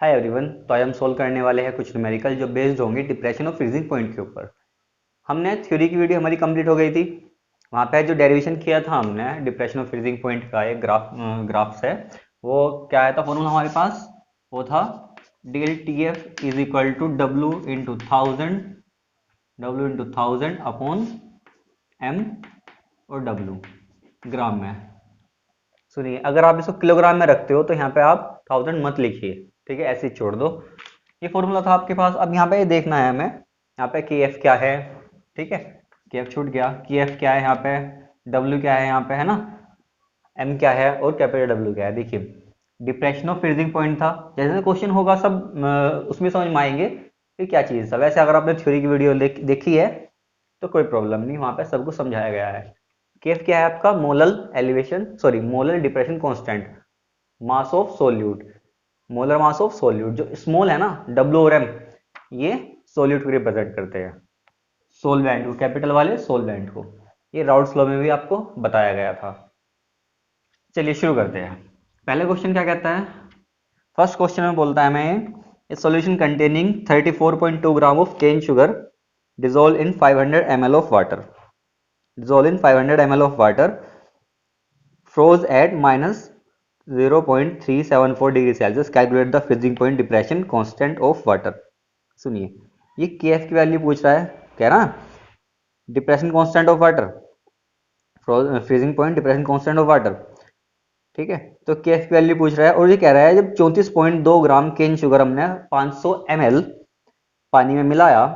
Hi everyone. तो आज हम सोल्व करने वाले हैं कुछ न्यूमेरिकल जो बेस्ड होंगे डिप्रेशन ऑफ फ्रीजिंग पॉइंट के ऊपर। हमने थ्योरी की वीडियो हमारी कंप्लीट हो गई थी। वहाँ पे जो डेरिवेशन किया था हमने डिप्रेशन ऑफ फ्रीजिंग पॉइंट का एक ग्राफ्स है। वो क्या आया था फॉर्मूला हमारे पास? वो था del T F is equal to W into thousand upon M और डब्ल्यू ग्राम में। सुनिए, अगर आप इसको किलोग्राम में रखते हो तो यहाँ पे आप 1000 मत लिखिए, ठीक है, ऐसे ही छोड़ दो। ये फॉर्मूला था आपके पास। अब यहाँ पे देखना है हमें, यहाँ पे के एफ क्या है, ठीक है, के एफ छूट गया, के एफ क्या है यहाँ पे, डब्ल्यू क्या है यहाँ पे, है ना, एम क्या है और कैपिटल डब्ल्यू क्या है। देखिए, डिप्रेशन ऑफ फ्रीजिंग पॉइंट था। जैसे क्वेश्चन होगा सब उसमें समझ में आएंगे कि क्या चीज़ था। वैसे अगर आपने थ्योरी की वीडियो देखी है तो कोई प्रॉब्लम नहीं, वहाँ पे सब कुछ समझाया गया है। केफ क्या है आपका? Molal elevation, sorry molar depression constant, mass of solute, molar mass of solute. जो स्मॉल है ना, डब्ल्यू और एम, ये सोल्यूट को रिप्रेजेंट करते हैं, सोलवेंट को, कैपिटल वाले सोलवेंट को। ये राउल्ट्स लॉ में भी आपको बताया गया था। चलिए शुरू करते हैं। पहले क्वेश्चन क्या कहता है? फर्स्ट क्वेश्चन में बोलता है हमें a solution containing 34.2 gram of cane sugar dissolve in 500 ml of water, dissolve in 500 ml of water, froze at minus 0.374 degree Celsius, calculate the freezing point depression constant of water. सुनिए, ये के F की value पूछ रहा है, कह रहा depression constant of water, freezing point depression constant of water, ठीक है। तो के एफ की वैल्यू पूछ रहा है और ये कह रहा है जब 34.2 ग्राम केन शुगर हमने 500 ml पानी में मिलाया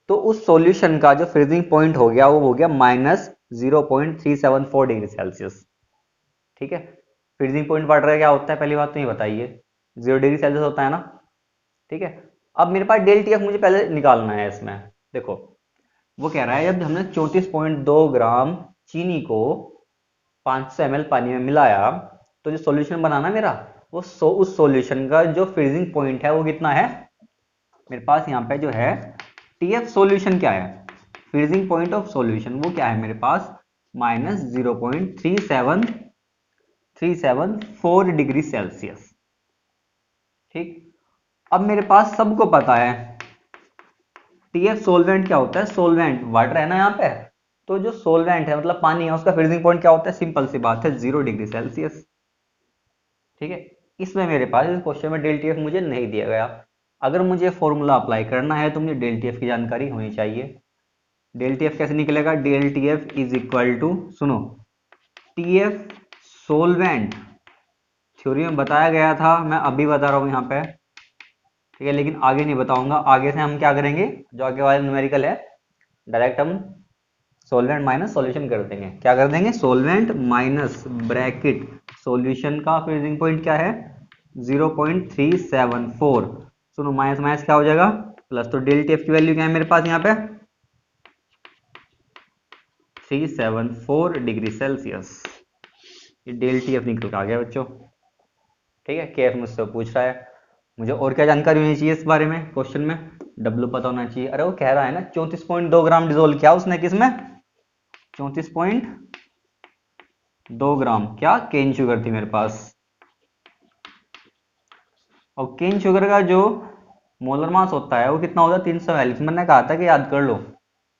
तो उस सॉल्यूशन का जो फ्रीजिंग पॉइंट हो गया वो हो गया -0.374 डिग्री सेल्सियस, ठीक है। फ्रीजिंग पॉइंट वाटर का क्या होता है, पहली बात तो ये बताइए, 0 डिग्री सेल्सियस होता है ना, ठीक है। अब मेरे पास डेल टी एफ मुझे पहले निकालना है इसमें। देखो, वो कह रहा है जब हमने 34.2 ग्राम चीनी को 500 ml पानी में मिलाया तो जो सॉल्यूशन बनाना मेरा, वो उस सॉल्यूशन का जो फ्रीजिंग पॉइंट है वो कितना है। मेरे पास यहाँ पे जो है टी एफ सॉल्यूशन क्या है, फ्रीजिंग पॉइंट ऑफ सॉल्यूशन, वो क्या है मेरे पास, -0.374 डिग्री सेल्सियस, ठीक। अब मेरे पास सबको पता है टीएफ सोलवेंट क्या होता है, सोलवेंट वाटर है ना यहाँ पे, तो जो सोलवेंट है मतलब पानी है, उसका फ्रीजिंग पॉइंट क्या होता है, सिंपल सी बात है, 0 डिग्री सेल्सियस, ठीक है। इसमें मेरे पास इस क्वेश्चन में डेल टीएफ मुझे नहीं दिया गया। अगर मुझे फॉर्मूला अप्लाई करना है तो मुझे डेल टीएफ की जानकारी होनी चाहिए। डेल टीएफ कैसे निकलेगा? Del TF is equal to, सुनो, टीएफ सोलवेंट थ्योरी में बताया गया था, मैं अभी बता रहा हूँ यहाँ पे, ठीक है, लेकिन आगे नहीं बताऊंगा। आगे से हम क्या करेंगे, जो आगे वाले न्यूमेरिकल है, डायरेक्ट हम सोलवेंट माइनस सॉल्यूशन कर देंगे। क्या कर देंगे? सोलवेंट माइनस ब्रैकेट सॉल्यूशन का फ्रीजिंग पॉइंट क्या है, 0.374। सुनो, माइनस माइनस क्या हो जाएगा, प्लस। तो डेल टीएफ की वैल्यू क्या है मेरे पास यहाँ पे, 374 डिग्री सेल्सियस। ये डेल टीएफ निकल के आ गया बच्चों, ठीक है। केएफ मुझसे पूछ रहा है, मुझे और क्या जानकारी होनी चाहिए इस बारे में, क्वेश्चन में डब्ल्यू पता होना चाहिए। अरे वो कह रहा है ना 34.2 ग्राम डिजोल्व किया उसने, किसमें, 34.2 ग्राम क्या केन शुगर थी मेरे पास। और केन शुगर का जो मोलर मास होता है वो कितना होता है, 342। मैंने कहा था कि याद कर लो,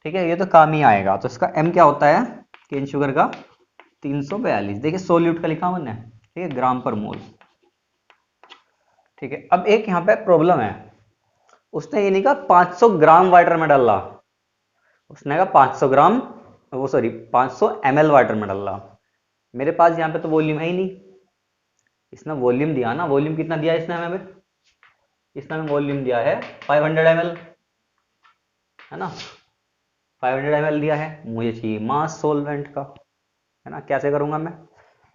ठीक है, ये तो काम ही आएगा। तो इसका एम क्या होता है केन शुगर का, 342। देखिए सोल्यूट का लिखा मैंने, ठीक है, ग्राम पर मोल, ठीक है। अब एक यहाँ पे प्रॉब्लम है, उसने ये नहीं कहा 500 ग्राम वाटर में डाला, उसने कहा 500 ग्राम, वो सॉरी 500 ml वाटर में डाला। मेरे पास यहाँ पे तो वॉल्यूम है ही नहीं। इसने वॉल्यूम दिया ना, वॉल्यूम कितना दिया इसने हमें, इसने हमें वॉल्यूम दिया है 500 ml, है ना, 500 ml दिया है। मुझे चाहिए मास सोलवेंट का, है ना। कैसे करूंगा मैं,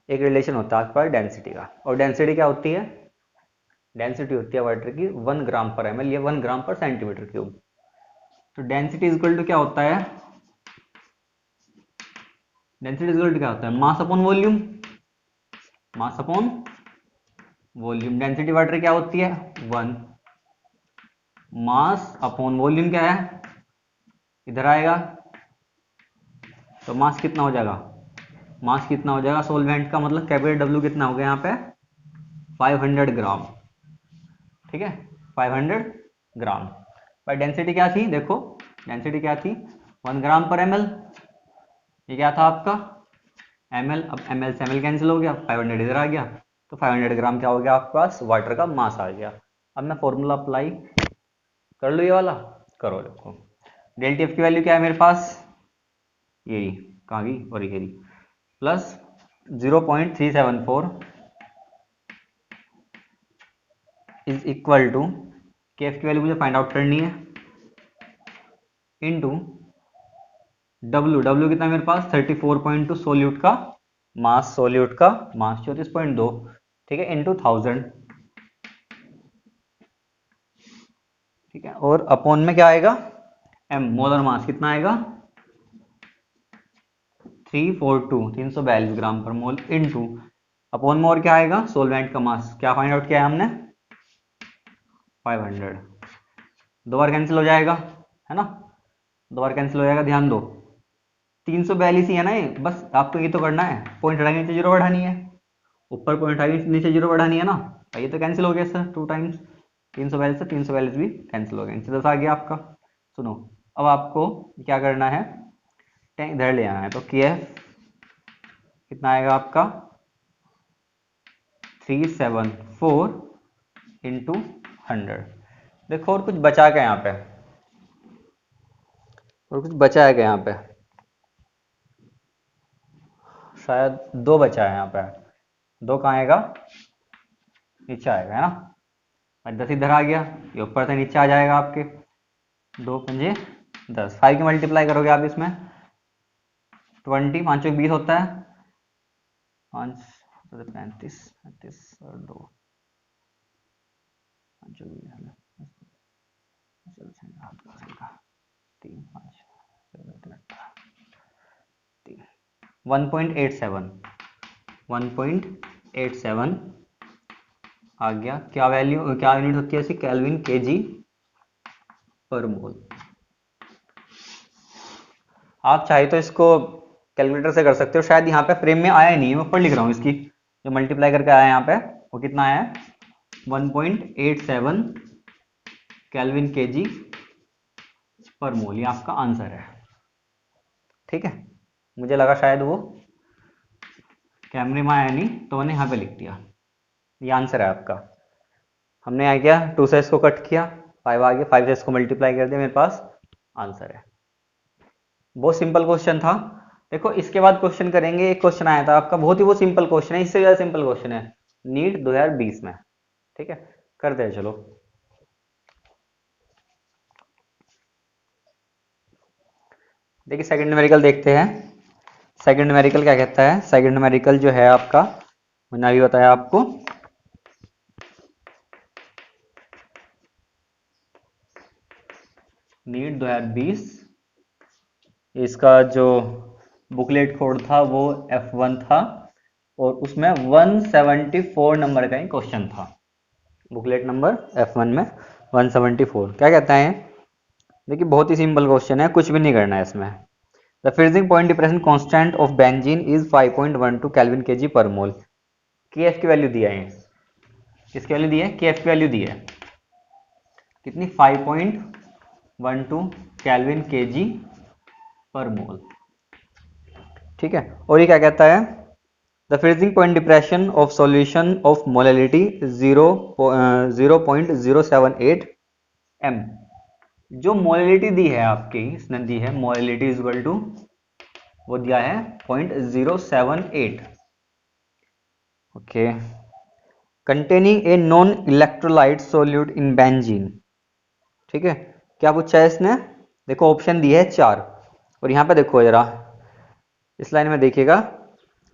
एक रिलेशन होता है आपके पास डेंसिटी का, और डेंसिटी क्या होती है, डेंसिटी होती है वाटर की 1 ग्राम पर ml या 1 ग्राम पर सेंटीमीटर क्यूब। तो डेंसिटी इज इक्वल टू क्या होता है, डेंसिटी इज इक्वल टू क्या होता है, mass upon volume, mass upon volume. Density water क्या होती है, 1, मास अपॉन वॉल्यूम क्या है, इधर आएगा, तो मास कितना हो जाएगा, मास कितना हो जाएगा सोलवेंट का, मतलब कैपिटल डब्ल्यू कितना हो गया यहाँ पे, 500 ग्राम, ठीक है, 500 ग्राम। पर डेंसिटी क्या थी, देखो डेंसिटी क्या थी, 1 ग्राम पर ml। ये क्या था आपका ml, अब ml से ml कैंसिल हो गया, 500 इधर आ गया, तो 500 ग्राम क्या हो गया आपके पास, वाटर का मास आ गया। अब मैं फॉर्मूला अप्लाई कर लूँ, ये वाला करो। देखो डेल टी एफ की वैल्यू क्या है मेरे पास, यही कहाँ गई, और ये plus 0.374 is equal to, K F की वैल्यू मुझे फाइंड आउट करनी है, इनटू डब्ल्यू कितना है मेरे पास 34.2, सोल्यूट का मास, 34.2, ठीक है, इनटू 1000, ठीक है, और अपॉन में क्या आएगा, एम मोलर मास कितना आएगा 342 ग्राम पर मोल, इनटू अपॉन में और क्या आएगा, सोलवेंट का मास, क्या फाइंड आउट किया है हमने 500। दो बार कैंसिल हो जाएगा, है ना, दो बार कैंसिल हो जाएगा, ध्यान दो 342 ही है ना ये, बस आपको ये तो करना है, पॉइंट हटा के नीचे जीरो बढ़ानी है, ऊपर पॉइंट हटा के नीचे जीरो बढ़ानी है ना। ये तो कैंसिल हो गया सर 2 टाइम्स, 342 से 342 भी कैंसिल हो गया, नीचे 10 आ गया आपका। सुनो अब आपको क्या करना है, इधर ले आना है, तो के एफ कितना आएगा आपका 374 इंटू 100। देखो और कुछ बचा क्या यहाँ पे, और कुछ बचा है क्या यहाँ पे, शायद 2 बचा है यहाँ पे, 2 कहाँ आएगा, नीचे आएगा, है ना, और 10 इधर आ गया, ये ऊपर से नीचे आ जाएगा आपके, 2 पंजे 10, 5 की मल्टीप्लाई करोगे आप इसमें 20, 5 20 होता है, 5 35 35 और 2 5 3 5 1.87 आ गया, क्या वैल्यू, क्या यूनिट होती है इसकी, केल्विन केजी पर मोल। आप चाहे तो इसको कैलकुलेटर से कर सकते हो, शायद यहाँ पे फ्रेम में आया नहीं है, मैं ऊपर लिख रहा हूँ, इसकी जो मल्टीप्लाई करके आया यहाँ पे वो कितना आया है 1.87 केल्विन केजी पर मोल, ये आपका आंसर है, ठीक है। मुझे लगा शायद वो कैमरे में आया नहीं, तो मैंने यहाँ पे लिख दिया, ये आंसर है आपका। हमने यहाँ किया 2 से इसको कट किया, 5 आ गया, 5 से इसको मल्टीप्लाई कर दिया, मेरे पास आंसर है। बहुत सिंपल क्वेश्चन था। देखो इसके बाद क्वेश्चन करेंगे, एक क्वेश्चन आया था आपका, बहुत ही वो सिंपल क्वेश्चन है, इससे ज्यादा सिंपल क्वेश्चन है, नीट 2020 में, ठीक है, करते हैं चलो। देखिए सेकंड न्यूमेरिकल देखते हैं, सेकंड न्यूमेरिकल क्या कहता है, सेकंड न्यूमेरिकल जो है आपका, मैंने अभी बताया आपको, नीट 2020, इसका जो बुकलेट कोड था वो F1 था, और उसमें 174 नंबर का ही क्वेश्चन था, बुकलेट नंबर F1 में 174। क्या कहता है, देखिए बहुत ही सिंपल क्वेश्चन है, कुछ भी नहीं करना है इसमें। The freezing point depression constant of benzene is 5.12 kelvin kg per mole. KF की वैल्यू दिया है, किसकी वैल्यू दी है, केएफ की वैल्यू दी है कितनी 5.12 केल्विन केजी पर मोल, ठीक है। और ये क्या कहता है, the freezing point depression of solution of molality 0.078 m। जो मोलैलिटी दी है आपकी, इसने दी है मोलैलिटी इज इक्वल टू, वो दिया है 0.078, okay, containing a non electrolyte solute in benzene, ठीक है। क्या पूछा है इसने, देखो ऑप्शन दी है 4, और यहां पे देखो जरा इस लाइन में देखिएगा,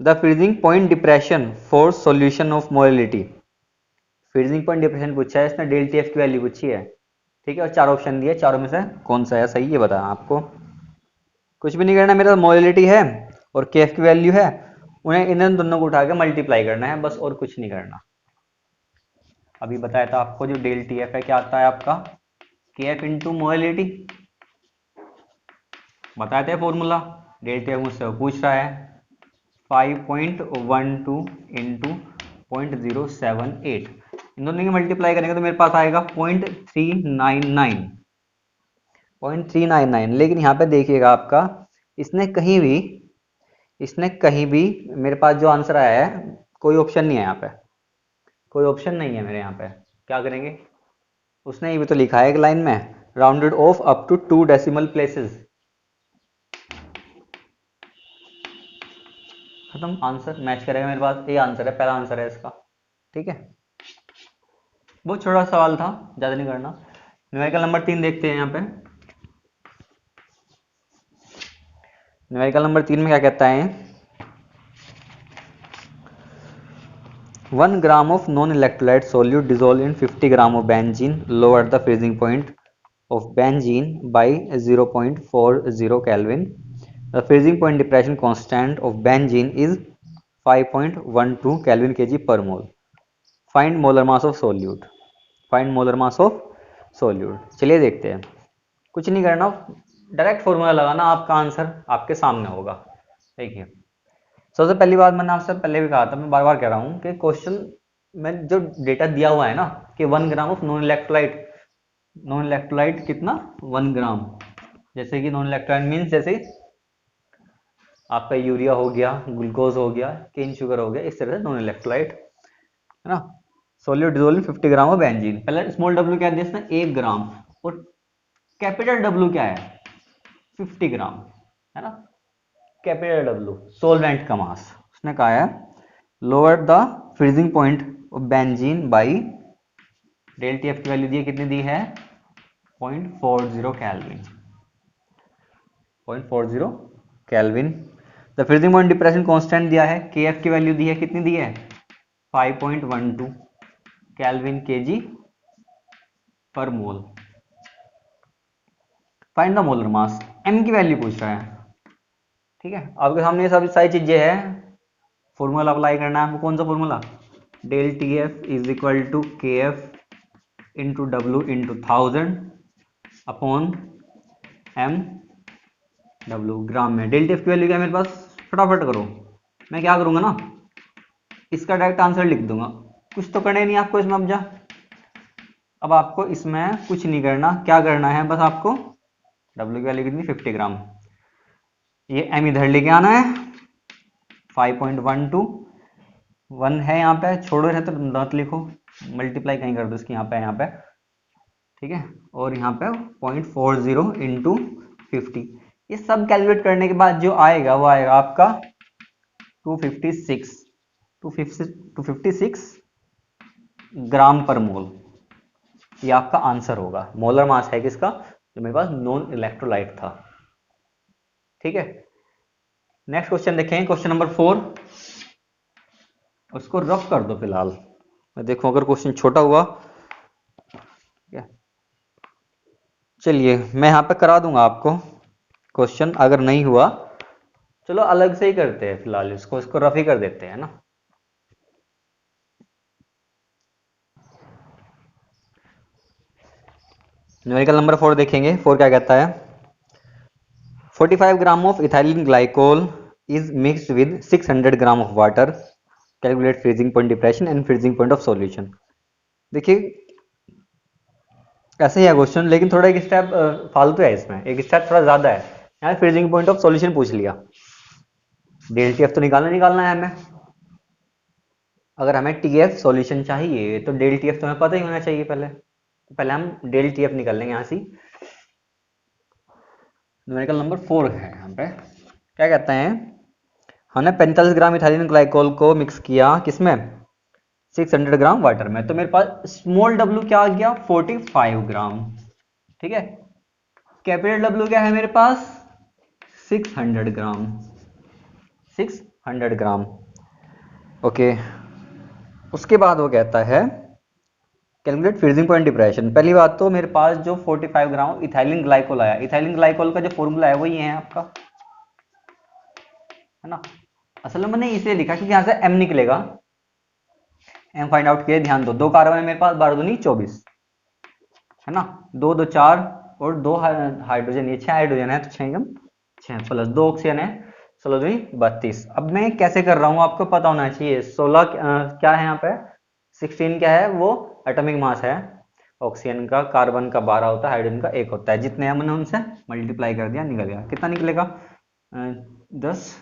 the freezing point depression for solution of molality, freezing point depression पूछा है इसने, डेल टी एफ की वैल्यू पूछी है, ठीक है, और 4 ऑप्शन दिए, चारों में से कौन सा है सही ये बताया आपको। कुछ भी नहीं करना, मेरा मोलैलिटी है और के एफ की वैल्यू है, उन्हें इन दोनों को उठा के मल्टीप्लाई करना है, बस और कुछ नहीं करना। अभी बताया था आपको, जो डेल टी एफ है क्या आता है आपका, के एफ इंटू मोलैलिटी, बताया था फॉर्मूला, डेल टी एफ मुझसे पूछ रहा है 5.12 इंटू 0.078, इन दोनों की मल्टीप्लाई करेंगे तो मेरे पास आएगा 0.399, लेकिन यहाँ पे देखिएगा आपका इसने कहीं भी मेरे पास जो आंसर आया है कोई ऑप्शन नहीं है, यहाँ पे कोई ऑप्शन नहीं है मेरे यहाँ पे। क्या करेंगे, उसने ये भी तो लिखा है एक लाइन में, rounded off up to 2 decimal places. खत्म, आंसर मैच करेगा मेरे पास, ये आंसर है, पहला आंसर है इसका। ठीक है, बहुत छोटा सवाल था, ज्यादा नहीं करना। न्यूमेरिकल नंबर 3 देखते हैं यहाँ पे। न्यूमेरिकल नंबर 3 में क्या कहता है, 1 ग्राम of non-electrolyte solute dissolved in 50 gram of benzene lowered the freezing point of benzene by 0.40 Kelvin. The freezing point depression constant of benzene is 5.12 Kelvin kg per mole. Find molar mass of solute. Find molar mass of solute. चलिए देखते हैं, कुछ नहीं करना, direct formula लगाना, आपका answer आपके सामने होगा। देखिए, सबसे पहली बात मैंने आपसे पहले भी कहा था, मैं बार बार कह रहा हूँ कि क्वेश्चन में जो डेटा दिया हुआ है ना कि 1 ग्राम ऑफ नॉन इलेक्ट्रोलाइट कितना 1 ग्राम, जैसे कि नॉन इलेक्ट्रोलाइट मीन्स जैसे आपका यूरिया हो गया, ग्लूकोज हो गया, केन शुगर हो गया, इस तरह से नॉन इलेक्ट्रोलाइट है ना। Solute dissolve 50 gram of benzene, पहले स्मॉल डब्ल्यू क्या दिया इसने 1 ग्राम, और कैपिटल डब्ल्यू क्या है 50 ग्राम, है ना। कैपिटल डब्ल्यू सोलवेंट का मास, उसने कहा है lower the freezing point of benzene by, del T F की वैल्यू दी है, कितनी दी है 0.40 kelvin, 0.40 kelvin. The freezing point depression constant दिया है, के एफ की वैल्यू दी है, कितनी दी है 5.12 kelvin kg per mole. Find the molar mass, M की वैल्यू पूछ रहा है। ठीक है, आपके सामने ये सभी सारी चीजें हैं, फॉर्मूला अप्लाई करना है आपको। कौन सा formula, del T F is equal to K F into W into 1000 upon M W gram में। डेल टी एफ की वैल्यू क्या है मेरे पास, फटाफट करो, मैं क्या करूंगा ना, इसका डायरेक्ट आंसर लिख दूंगा, कुछ तो करना ही नहीं आपको इसमें। अब आपको इसमें कुछ नहीं करना, क्या करना है बस आपको डब्ल्यू की वैल्यू कितनी 50 ग्राम, ये एम इधर लेके आना है, 5.12 1 है यहाँ पे, छोड़ो है तो मत लिखो, मल्टीप्लाई कहीं कर दो इसकी, यहाँ पे ठीक है, और यहाँ पे 0.40 इंटू 50, ये सब कैलकुलेट करने के बाद जो आएगा वो आएगा आपका 256 ग्राम पर मोल, ये आपका आंसर होगा। मोलर मास है किसका, जो मेरे पास नॉन इलेक्ट्रोलाइट था। ठीक है, नेक्स्ट क्वेश्चन देखेंगे, क्वेश्चन नंबर 4, उसको रफ कर दो फिलहाल, मैं देखूं अगर क्वेश्चन छोटा हुआ। चलिए मैं यहाँ पे करा दूंगा आपको क्वेश्चन, अगर नहीं हुआ चलो अलग से ही करते हैं, फिलहाल इसको रफ ही कर देते हैं ना। न्यूमेरिकल नंबर 4 देखेंगे, 4 क्या कहता है, 45 gram of ethylene glycol is mixed with 600 gram of water, calculate freezing point depression and freezing point of solution. देखिए ऐसे ही है क्वेश्चन, लेकिन थोड़ा एक स्टेप फालतू है इसमें, एक स्टेप थोड़ा ज्यादा है। यहाँ फ्रीजिंग पॉइंट ऑफ सॉल्यूशन पूछ लिया, डेल टी एफ तो निकालना है हमें, अगर हमें टी एफ सॉल्यूशन चाहिए तो डेल टी एफ तो हमें पता ही होना चाहिए पहले, तो पहले हम डेल टी एफ निकाल लेंगे यहाँ से। न्यूमेरिकल नंबर 4 है यहाँ पे, क्या कहते हैं, हमने 45 ग्राम इथाइलिन ग्लाइकोल को मिक्स किया किसमें 600 ग्राम वाटर में, तो मेरे पास स्मॉल डब्ल्यू क्या आ गया 45 ग्राम। ठीक है, कैपिटल डब्ल्यू क्या है मेरे पास 600 ग्राम, 600 ग्राम। ओके, उसके बाद वो कहता है कैलकुलेट फ्रीजिंग पॉइंट डिप्रेशन। पहली बात तो मेरे पास जो 45 ग्राम इथाइलिन ग्लाइकोल आया, इथाइलिन ग्लाइकोल का जो फॉर्मूला है वो ये है आपका, है ना। असल में मैंने इसे लिखा क्योंकि यहाँ से एम निकलेगा, एम फाइंड आउट किया, ध्यान दो, 2 कार्बन है मेरे पास, 12 दूनी 24, है ना, 2 2 4 और 2 हाइड्रोजन, ये 6 हाइड्रोजन है तो 6 प्लस 2 ऑक्सीजन है, 16 दूनी 32। अब मैं कैसे कर रहा हूँ आपको पता होना चाहिए, 16 क्या है यहाँ पे 16 क्या है, वो एटॉमिक मास है ऑक्सीजन का, कार्बन का 12 होता है, हाइड्रोजन का 1 होता है। जितने हमने उनसे मल्टीप्लाई कर दिया, निकल गया। कितना निकलेगा? 10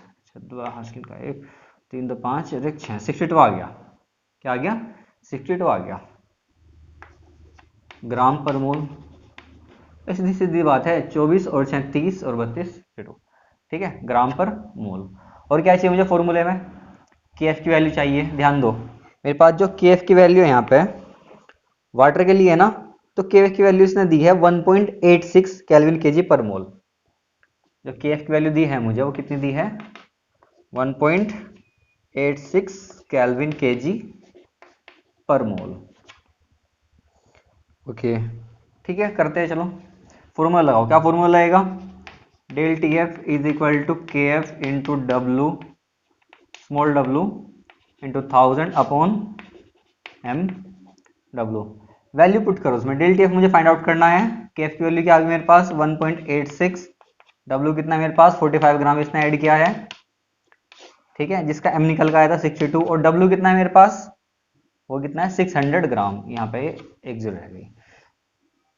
2 हासिल का 1 3 2 5 और 1 6, 62 आ गया। क्या आ गया? 62 आ गया ग्राम पर मोल। सीधी सीधी बात है, 24 और 36 और 32 ठीक है, ग्राम पर मोल। और क्या चाहिए मुझे फॉर्मूले में? के एफ की वैल्यू चाहिए। ध्यान दो, मेरे पास जो के एफ की वैल्यू है यहाँ पे वाटर के लिए है ना, तो के एफ की वैल्यू इसने दी है 1.86 केल्विन केजी पर मोल। जो के एफ की वैल्यू दी है मुझे, वो कितनी दी है? 1.86 केल्विन केजी पर मोल। ओके, ठीक है, करते हैं। चलो फॉर्मूला लगाओ। क्या फॉर्मूला लगेगा? Del T F is equal to K F into W, small W into 1000 upon M W. Value put करो उसमें। डेल टी एफ मुझे फाइंड आउट करना है। के एफ की वैल्यू क्या आ गई मेरे पास? 1.86। डब्लू कितना मेरे पास? 45 ग्राम इसने ऐड किया है, ठीक है, जिसका एम निकल का आया था 62। और डब्लू कितना है मेरे पास? वो कितना है? 600 ग्राम। यहाँ पे एक जीरो रह गई।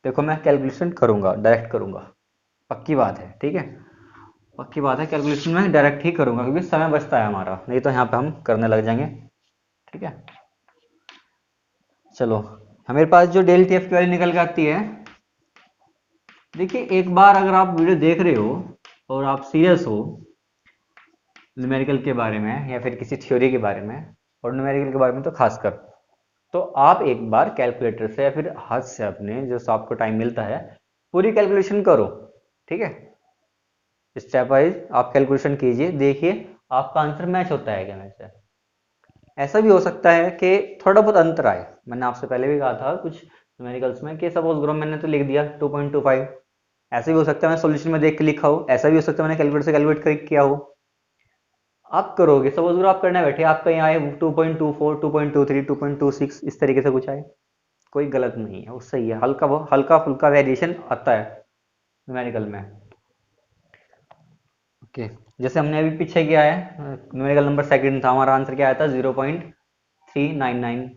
देखो मैं कैलकुलेशन करूंगा, डायरेक्ट करूंगा, पक्की बात है, ठीक है, पक्की बात है। कैलकुलेशन में डायरेक्ट ही करूंगा क्योंकि समय बचता है हमारा, नहीं तो यहाँ पे हम करने लग जाएंगे, ठीक है। चलो, हमारे पास जो डेल टी एफ की वैल्यू निकल के आती है, देखिए एक बार अगर आप वीडियो देख रहे हो और आप सीरियस हो न्यूमेरिकल के बारे में या फिर किसी थ्योरी के बारे में, और न्यूमेरिकल के बारे में तो खासकर, तो आप एक बार कैलकुलेटर से या फिर हाथ से अपने, जो आपको टाइम मिलता है, पूरी कैलकुलेशन करो, ठीक है। स्टेप वाइज आप कैलकुलेशन कीजिए, देखिए आपका आंसर मैच होता है क्या मैच है। ऐसा भी हो सकता है कि थोड़ा बहुत अंतर आए। मैंने आपसे पहले भी कहा था कुछ न्यूमेरिकल्स में कि सपोज करो मैंने तो लिख दिया 2.25, ऐसा भी हो सकता है मैं सॉल्यूशन में देख के लिखा हो, ऐसा भी हो सकता है मैंने कैलकुलेटर से कैलकुलेट किया हो। आप करोगे, सपोज करो आप करने बैठे, आपका यहाँ आए 2.24, 2.23, 2.26, इस तरीके से कुछ आए, कोई गलत नहीं है, वो सही है। हल्का फुल्का वेरिएशन आता है न्यूमेरिकल में। ओके, जैसे हमने अभी पीछे किया है, न्यूमेरिकल नंबर सेकंड था, हमारा आंसर क्या आया था? 0.399,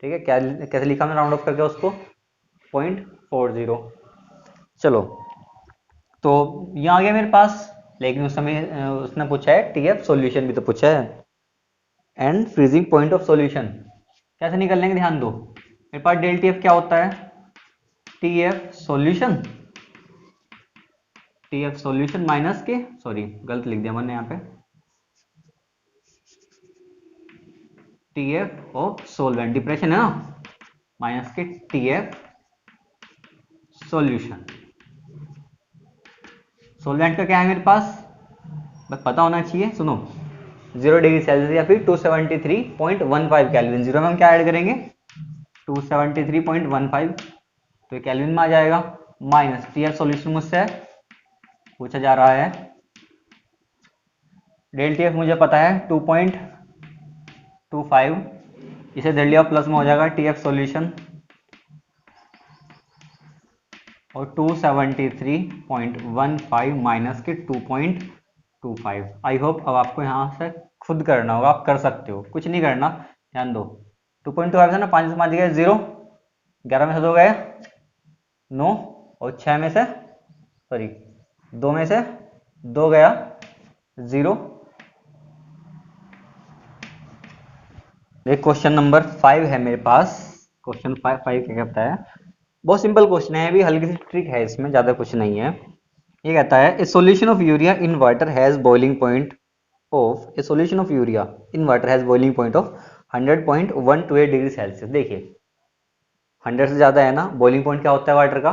ठीक है। क्या कैसे लिखा हमने राउंड ऑफ करके उसको? 0.40। चलो, तो यहाँ आ गया मेरे पास, लेकिन उस समय उसने पूछा है टीएफ सॉल्यूशन भी तो पूछा है, and freezing point of solution कैसे निकल लेंगे? ध्यान दो, मेरे पास डेल टीएफ क्या होता है? TF solution, TF solution minus के, सॉरी गलत लिख दिया मैंने यहाँ पे, टीएफ ऑफ सोलवेंट, डिप्रेशन है ना, माइनस के टीएफ सॉल्यूशन। सोलवेंट का क्या है मेरे पास? बस पता होना चाहिए, सुनो, 0 डिग्री सेल्सियस या फिर 273.15 केल्विन। जीरो में हम क्या ऐड करेंगे? 273.15, तो केल्विन में आ जाएगा, माइनस टीएफ सॉल्यूशन मुझसे पूछा जा रहा है। डेल टीएफ मुझे पता है 2.25, इसे धर लिया प्लस में हो जाएगा टीएफ सॉल्यूशन, और 273.15 माइनस के 2.25। आई होप अब आपको यहाँ से खुद करना होगा, आप कर सकते हो, कुछ नहीं करना, ध्यान दो। 2.25 से ना 5 से 5 गए 0, 11 में से 2 गए 9, और 6 में से, सॉरी 2 में से 2 गया 0। एक क्वेश्चन नंबर 5 है मेरे पास। क्वेश्चन 5 क्या कहता है? बहुत सिंपल क्वेश्चन है, अभी हल्की सी ट्रिक है इसमें, ज्यादा कुछ नहीं है। ये कहता है ए solution of urea in water has boiling point of, A solution of urea in water has boiling point of 100.128 degree Celsius. देखिए 100 से ज्यादा है ना, बॉइलिंग पॉइंट क्या होता है वाटर का?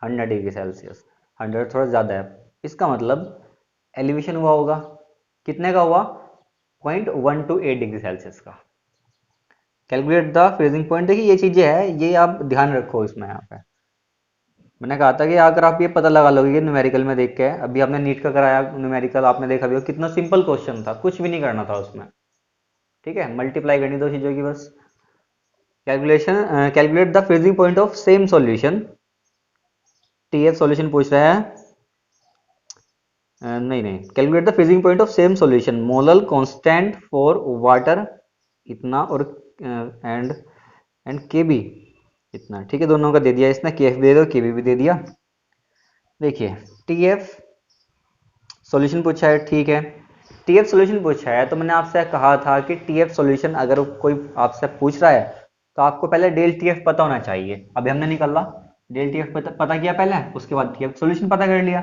100 डिग्री सेल्सियस। 100 थोड़ा ज्यादा है, इसका मतलब एलिवेशन हुआ होगा, कितने का हुआ? 0.128 डिग्री सेल्सियस का। Calculate the freezing point. देखिए ये चीजें है, ये आप ध्यान रखो इसमें। यहाँ पे मैंने कहा था कि अगर आप ये पता लगा लोगे न्यूमेरिकल में देख के, अभी आपने नीट का कराया न्यूमेरिकल, आपने देखा भी कितना सिंपल क्वेश्चन था, कुछ भी नहीं करना था उसमें, ठीक है, मल्टीप्लाई करनी दो चीजों की बस। Calculation, calculate the freezing point of same solution, TF solution पूछ रहा है, नहीं नहीं, calculate the freezing point of same solution, molal constant for water इतना, और एंड के बी इतना, ठीक है, दोनों का दे दिया इसने, के एफ दे दो, के बी भी दे दिया। देखिए टी एफ सॉल्यूशन पूछा है, ठीक है, टी एफ सॉल्यूशन पूछा है, तो मैंने आपसे कहा था कि टी एफ सॉल्यूशन अगर कोई आपसे पूछ रहा है तो आपको पहले डेल टी एफ पता होना चाहिए। अभी हमने निकाला डेल टी एफ पता किया पहले, उसके बाद टी एफ सॉल्यूशन पता कर लिया।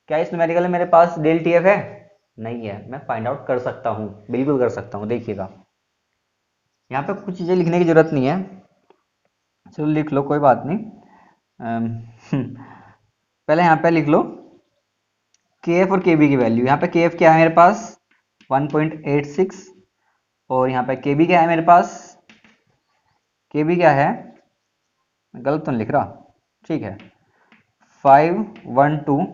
क्या इस न्यूमेरिकल में मेरे पास डेल टी एफ है? नहीं है, मैं फाइंड आउट कर सकता हूँ, बिल्कुल कर सकता हूँ। देखिएगा यहाँ पे कुछ चीज़ें लिखने की जरूरत नहीं है, चलो लिख लो, कोई बात नहीं। पहले यहाँ पे लिख लो के एफ और के बी की वैल्यू। यहाँ पे के एफ क्या है मेरे पास 1.86, और यहाँ पे के बी क्या है मेरे पास, के बी क्या है, गलत तो नहीं लिख रहा, ठीक है, 512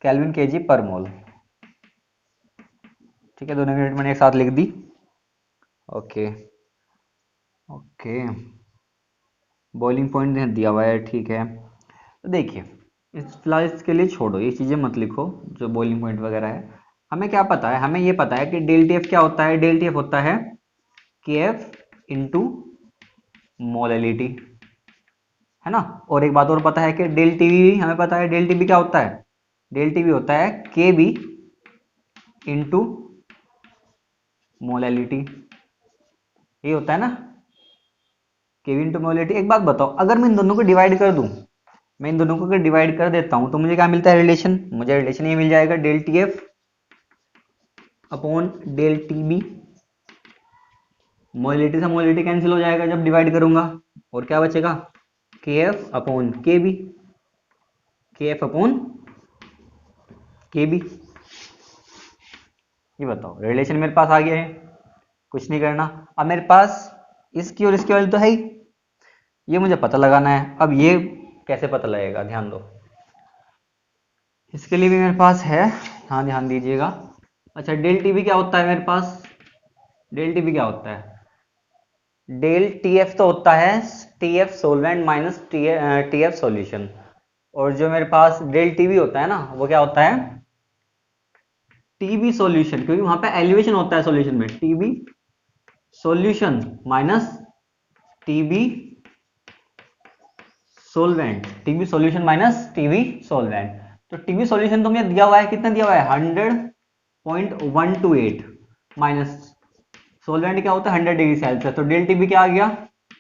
केल्विन के जी पर मोल, ठीक है, दोनों यूनिट मैंने एक साथ लिख दी। ओके ओके, बॉइलिंग पॉइंट दिया हुआ है, ठीक है। तो देखिए इस फिलहाल इसके लिए छोड़ो, ये चीज़ें मत लिखो जो बॉइलिंग पॉइंट वगैरह है। हमें क्या पता है, हमें ये पता है कि डेल टी एफ क्या होता है, डेल टी एफ होता है के एफ इंटू मोलैलिटी, है ना। और एक बात और पता है कि डेल टी बी, हमें पता है डेल टी बी क्या होता है, डेल टी बी होता है के बी इंटू मोलैलिटी, ये होता है ना, के बी इंटू मोलैलिटी। एक बात बताओ, अगर मैं इन दोनों को डिवाइड कर दूं, मैं इन दोनों को अगर डिवाइड कर देता हूं तो मुझे क्या मिलता है, रिलेशन, मुझे रिलेशन ये मिल जाएगा del T F upon del T B. Molality से मोलैलिटी कैंसिल हो जाएगा जब डिवाइड करूंगा, और क्या बचेगा, K F upon K B, K F upon K B. ये बताओ रिलेशन मेरे पास आ गया है, कुछ नहीं करना। अब मेरे पास इसकी और इसकी वैल्यू तो है ही, ये मुझे पता लगाना है। अब ये कैसे पता लगेगा, ध्यान दो, इसके लिए भी मेरे पास है, हाँ ध्यान दीजिएगा। अच्छा डेल टी बी क्या होता है मेरे पास, डेल टी बी क्या होता है, डेल टी एफ तो होता है T F solvent minus T F solution, और जो मेरे पास डेल टी बी होता है ना, वो क्या होता है, टीबी सॉल्यूशन, क्योंकि वहां पे एलिवेशन होता है सॉल्यूशन में, TB solution minus TB solvent, TB solution minus TB solvent. तो टीबी सॉल्यूशन तो मुझे दिया हुआ है, कितना दिया हुआ है, 100.128 माइनस सोलवेंट क्या होता है 100 डिग्री सेल्सियस, तो डेल टीबी क्या आ गया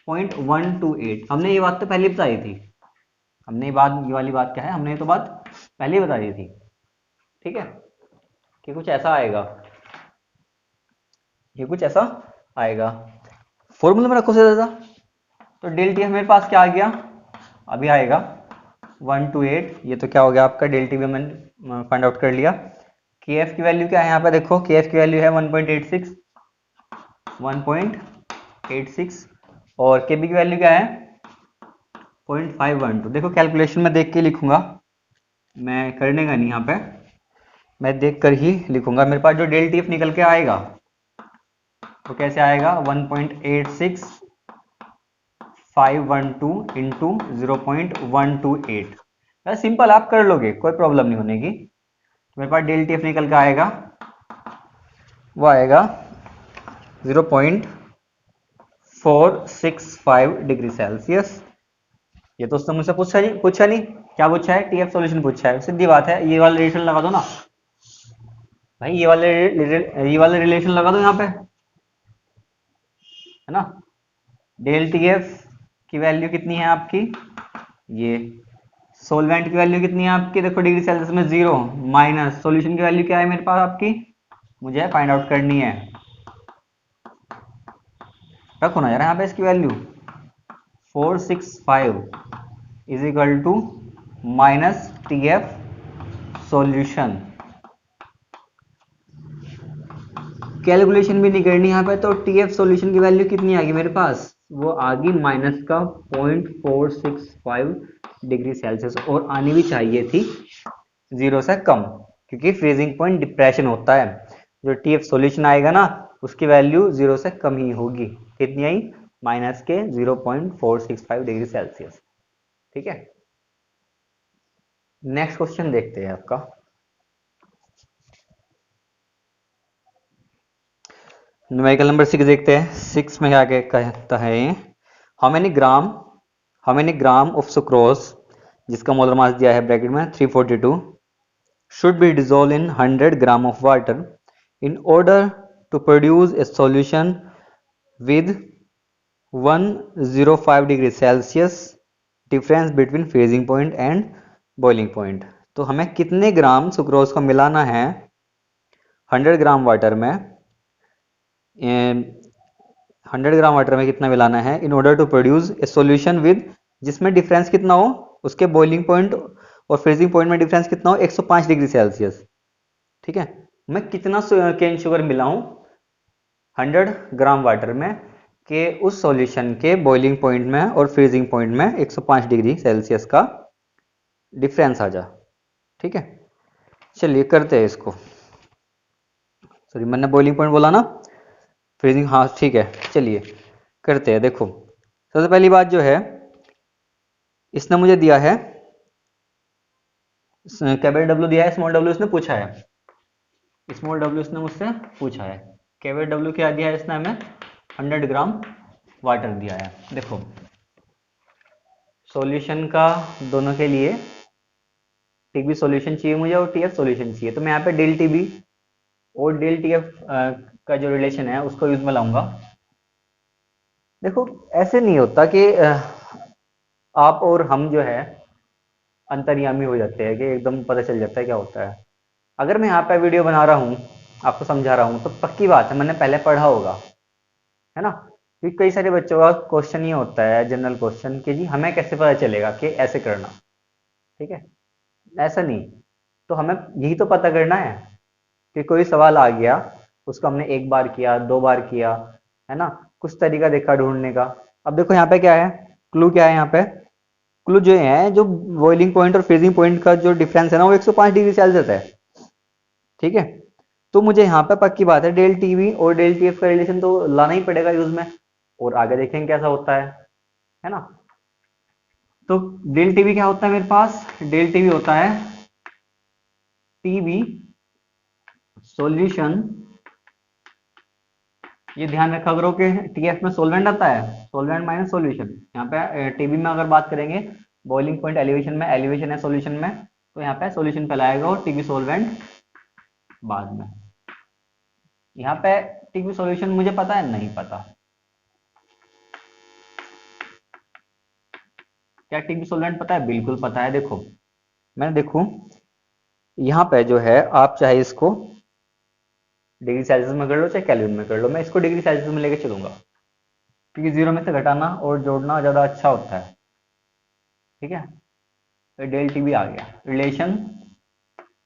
0.128। हमने ये बात तो पहले बताई थी, हमने ये बात, ये वाली बात क्या है, हमने ये तो बात पहले ही बता दी थी, ठीक है, कि कुछ ऐसा आएगा, ये कुछ ऐसा आएगा। फॉर्मूला में रखो सीधा, तो डेल टी एफ मेरे पास क्या आ गया, अभी आएगा 128, ये तो क्या हो गया आपका, डेल टी बी मैंने फाइंड आउट कर लिया। के एफ की वैल्यू क्या है यहाँ पे देखो, के एफ की वैल्यू है 1.86 और के बी की वैल्यू क्या है 0.512। देखो कैलकुलेशन में देख के लिखूंगा, मैं करने का नहीं यहाँ पे, मैं देख कर ही लिखूंगा। मेरे पास जो डेल टी एफ निकल के आएगा तो कैसे आएगा 1.86512 इंटू 0.128। सिंपल, आप कर लोगे, कोई प्रॉब्लम नहीं होने की। तो मेरे पास डेल टी एफ निकल के आएगा, वो आएगा 0.465 डिग्री सेल्सियस। ये तो उसने मुझसे पूछा नहीं, क्या पूछा है, टीएफ सॉल्यूशन पूछा है, सीधी बात है, ये वाला रिलेशन लगा दो ना भाई, ये वाले रिलेशन लगा दो यहाँ पे, है ना। डेल टी एफ की वैल्यू कितनी है आपकी, ये सोलवेंट की वैल्यू कितनी है आपकी, देखो डिग्री सेल्सियस में 0 माइनस सॉल्यूशन की वैल्यू क्या है मेरे पास आपकी, मुझे फाइंड आउट करनी है। रखो ना यार यहाँ पे इसकी value 465 is equal to minus T F solution. Calculation भी नहीं करनी यहाँ पे, तो टी एफ सॉल्यूशन की वैल्यू कितनी आ गई मेरे पास, वो आ गई माइनस का 0.465 डिग्री सेल्सियस, और आनी भी चाहिए थी 0 से कम, क्योंकि फ्रीजिंग पॉइंट डिप्रेशन होता है, जो टी एफ सॉल्यूशन आएगा ना उसकी वैल्यू 0 से कम ही होगी। कितनी आई, माइनस के 0.465 डिग्री सेल्सियस, ठीक है। नेक्स्ट क्वेश्चन देखते हैं आपका। न्यूमेरिकल नंबर 6 देखते हैं। 6 में क्या कहता है, how many gram of sucrose, जिसका मोलर मास दिया है ब्रैकेट में 342, should be dissolved in 100 gram of water in order to produce a solution with 105 degree Celsius difference between freezing point and boiling point. तो हमें कितने ग्राम sucrose को मिलाना है 100 ग्राम वाटर में, 100 ग्राम वाटर में कितना मिलाना है in order to produce a solution with, जिसमें डिफरेंस कितना हो उसके बॉइलिंग पॉइंट और फ्रीजिंग पॉइंट में डिफरेंस कितना हो 105 डिग्री सेल्सियस। ठीक है, मैं कितना केन शुगर मिलाऊं 100 ग्राम वाटर में कि उस सॉल्यूशन के बॉइलिंग पॉइंट में और फ्रीजिंग पॉइंट में 105 डिग्री सेल्सियस का डिफरेंस आ जा। ठीक है, चलिए करते हैं इसको। सॉरी, मैंने बॉइलिंग पॉइंट बोला ना, फ्रीजिंग, हाँ ठीक है, चलिए करते हैं। देखो सबसे पहली बात जो है, इसने मुझे दिया है कैपिटल डब्ल्यू दिया है, स्मॉल डब्ल्यू इसने पूछा है, स्मॉल डब्ल्यू इसने मुझसे पूछा है, कैपिटल डब्ल्यू क्या दिया है इसने हमें 100 ग्राम वाटर दिया है। देखो सॉल्यूशन का दोनों के लिए टीबी सॉल्यूशन चाहिए मुझे और टीएफ सॉल्यूशन चाहिए, तो मैं यहाँ पे डेल टीबी और डेल टीएफ का जो रिलेशन है उसको यूज में लाऊंगा। देखो ऐसे नहीं होता कि आप और हम जो है अंतर्यामी हो जाते हैं कि एकदम पता चल जाता है क्या होता है। अगर मैं यहाँ पे वीडियो बना रहा हूँ आपको समझा रहा हूँ तो पक्की बात है मैंने पहले पढ़ा होगा, है ना, क्योंकि कई सारे बच्चों का क्वेश्चन ये होता है जनरल क्वेश्चन कि जी हमें कैसे पता चलेगा कि ऐसे करना। ठीक है, ऐसा नहीं, तो हमें यही तो पता करना है कि कोई सवाल आ गया उसको हमने एक बार किया, 2 बार किया, है ना, कुछ तरीका देखा ढूंढने का। अब देखो यहाँ पे क्या है, क्लू क्या है यहाँ पे, क्लू जो है जो बॉइलिंग पॉइंट और फ्रीजिंग पॉइंट का जो डिफरेंस है ना वो 105 डिग्री सेल्सियस है। ठीक है, तो मुझे यहाँ पे पक्की बात है डेल टीवी और डेल टीएफ का रिलेशन तो लाना ही पड़ेगा यूज में, और आगे देखेंगे कैसा होता है ना। तो डेल टीवी क्या होता है मेरे पास, डेल टीवी होता है टीवी सॉल्यूशन, ये ध्यान रखा करो कि टीएफ में सॉल्वेंट आता है, सॉल्वेंट माइनस सॉल्यूशन। यहाँ पे टीबी में अगर बात करेंगे बॉइलिंग पॉइंट एलिवेशन में, एलिवेशन है सॉल्यूशन में, तो यहाँ पे सॉल्यूशन फैलाएगा और टीबी सॉल्वेंट बाद में। यहाँ पे टीबी सॉल्यूशन मुझे पता है नहीं पता, क्या टीबी सॉल्वेंट पता है, बिल्कुल पता है। देखो मैं देखूं यहाँ पे जो है, आप चाहे इसको डिग्री सेल्सियस में कर लो चाहे केल्विन में कर लो, मैं इसको डिग्री सेल्सियस में लेके चलूंगा क्योंकि जीरो में से घटाना और जोड़ना ज्यादा अच्छा होता है। ठीक है, तो डेल टीबी आ गया, रिलेशन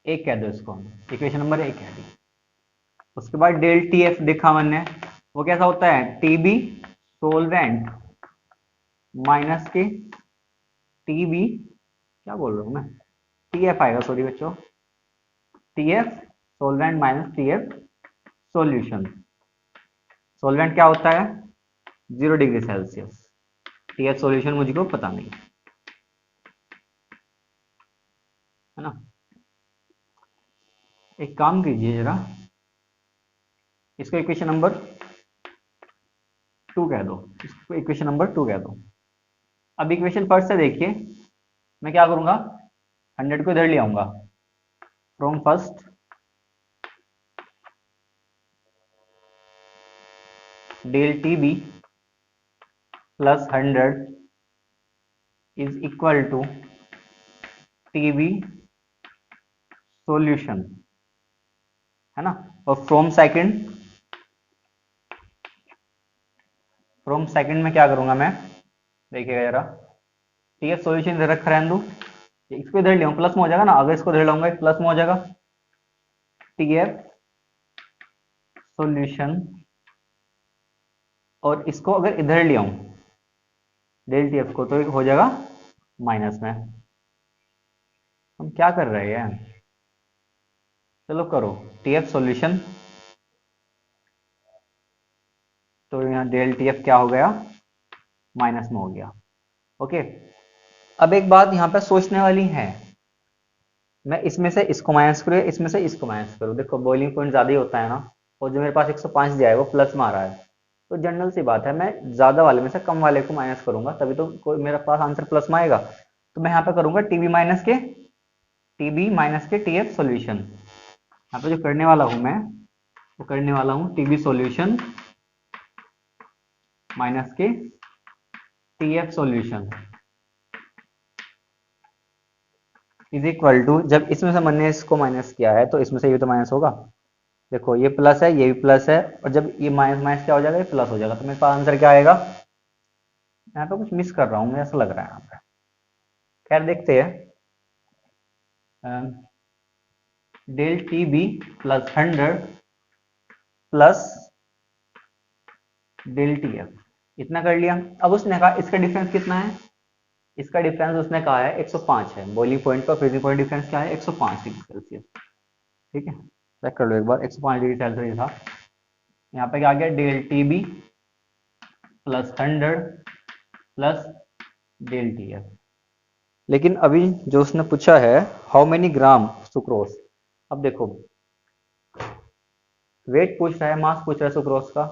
एक कह दो इसको, इक्वेशन नंबर 1 कह दी। उसके बाद डेल टी एफ देखा मैंने, वो कैसा होता है, टीबी सोलवेंट माइनस के टीबी, क्या बोल रहा हूँ मैं, टीएफ आएगा, सॉरी बच्चों, TF solvent minus TF solution. Solvent क्या होता है 0 डिग्री सेल्सियस, टीएफ सॉल्यूशन मुझको पता नहीं, है ना। एक काम कीजिए जरा, इसको इक्वेशन नंबर 2 कह दो, इसको इक्वेशन नंबर 2 कह दो। अब इक्वेशन फर्स्ट से देखिए, मैं क्या करूंगा 100 को इधर ले आऊंगा, from first del T B plus 100 is equal to T B solution, है ना। और फ्रॉम सेकंड में क्या करूंगा मैं, देखिएगा जरा, टी एफ सोल्यूशन इधर रखा रहने दो, इसको इधर ले आऊं प्लस में हो जाएगा ना, अगर इसको इधर लाऊंगा प्लस में हो जाएगा, टी एफ सोल्यूशन, और इसको अगर इधर ले आऊं डेल टी एफ को तो हो जाएगा माइनस में। हम क्या कर रहे हैं, चलो करो टी एफ सोल्यूशन, तो यहाँ डेल टी एफ क्या हो गया माइनस में हो गया। ओके, अब एक बात यहाँ पे सोचने वाली है, मैं इसमें से इसको माइनस करूँ, इसमें से इसको माइनस करूँ, देखो बॉइलिंग पॉइंट ज्यादा ही होता है ना, और जो मेरे पास 105 दिया है वो प्लस में आ रहा है, तो जनरल सी बात है मैं ज़्यादा वाले में से कम वाले को माइनस करूंगा, तभी तो कोई मेरे पास आंसर प्लस में आएगा। तो मैं यहाँ पे करूंगा टी बी माइनस के टी एफ सोल्यूशन। यहाँ पे जो करने वाला हूँ मैं, वो करने वाला हूँ टी बी सोल्यूशन माइनस के T F solution is equal to, जब इसमें से मैंने इसको माइनस किया है तो इसमें से ये तो माइनस होगा। देखो ये प्लस है, ये भी प्लस है, और जब ये माइनस माइनस क्या हो जाएगा, ये प्लस हो जाएगा, तो मेरे पास आंसर क्या आएगा। यहाँ पे कुछ मिस कर रहा हूँ मुझे ऐसा लग रहा है यहाँ पे। खैर देखते हैं। Del T B plus 100 plus del T F, इतना कर लिया। अब उसने कहा इसका डिफरेंस कितना है, इसका डिफरेंस उसने कहा है 105 है। बॉइलिंग पॉइंट का फ्रीजिंग पॉइंट डिफरेंस क्या है, 105 डिग्री सेल्सियस। ठीक है, चेक कर लो एक बार, 105 डिग्री सेल्सियस था। यहाँ पे क्या आ गया, del T B plus 100 plus del T F. लेकिन अभी जो उसने पूछा है हाउ मेनी ग्राम सुक्रोज, अब देखो वेट पूछ रहा है, मास पूछ रहा है सुक्रोज का।